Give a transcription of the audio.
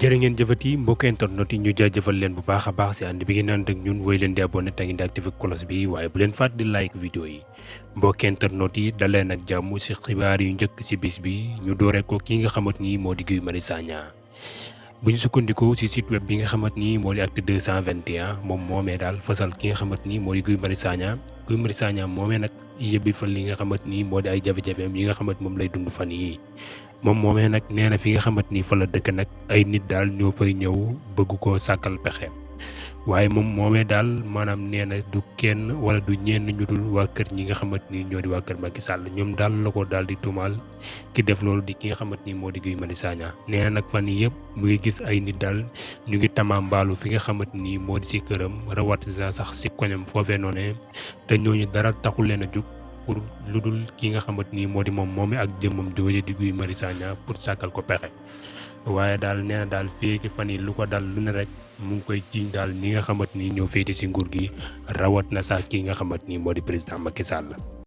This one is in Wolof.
jërë ngeen jëfati mbokk internet yi ñu jaajëfal leen bu baax a baax si ànd bi ngeen ànd ak ñun woy leen di abonné te ngeen di activé cloche bi waaye bu leen fàtte di like vidéo yi mbokk internet yi dal leen ak jàmm si xibaar yu njëkk si bis bi ñu dooree ko ki nga xamante ni moo di Guy Marius Sagna bu ñu sukkandikoo si site web bi nga xamante ni moo di Actu 221 moom moomee daal fasal ki nga xamante ni moo di Guy Marius Sagna moomee nag yëbbi fan li nga xamante ni moo di ay jafe-jafeem yi nga xamante moom lay dund fan yi moom moomee nag nee na fi nga xamante ni fa la dëkk nag ay nit daal ñoo fay ñëw bëgg koo sàkkal pexe waaye moom moomee daal maanaam nee na du kenn wala du ñenn ñu dul waa kër ñi nga xamante ni ñoo di waa kër Macky Sall ñoom daal la ko daal di tuumaal ki def loolu di ki nga xamante ni moo di Guy Marius Sagna nee na nag fan yii yëpp mu ngi gis ay nit daal ñu ngi tamaambaalu fi nga xamante ni moo di si këram rawatina sax si koñam foofee noonee te ñooñu dara taxul leen a jug pour lu dul ki nga xamante ni moo di moom moome ak jëmmam jooje di Guy Marius Sagna pour sàkkal ko pexe waaye daal nee na daal fii ki fan yi lu ko dal lu ne rek mu ngi koy jiiñ daal ñi nga xamante ni ñoo féete si nguur gi rawat na sax ki nga xamante ni moo di président Macky Sall.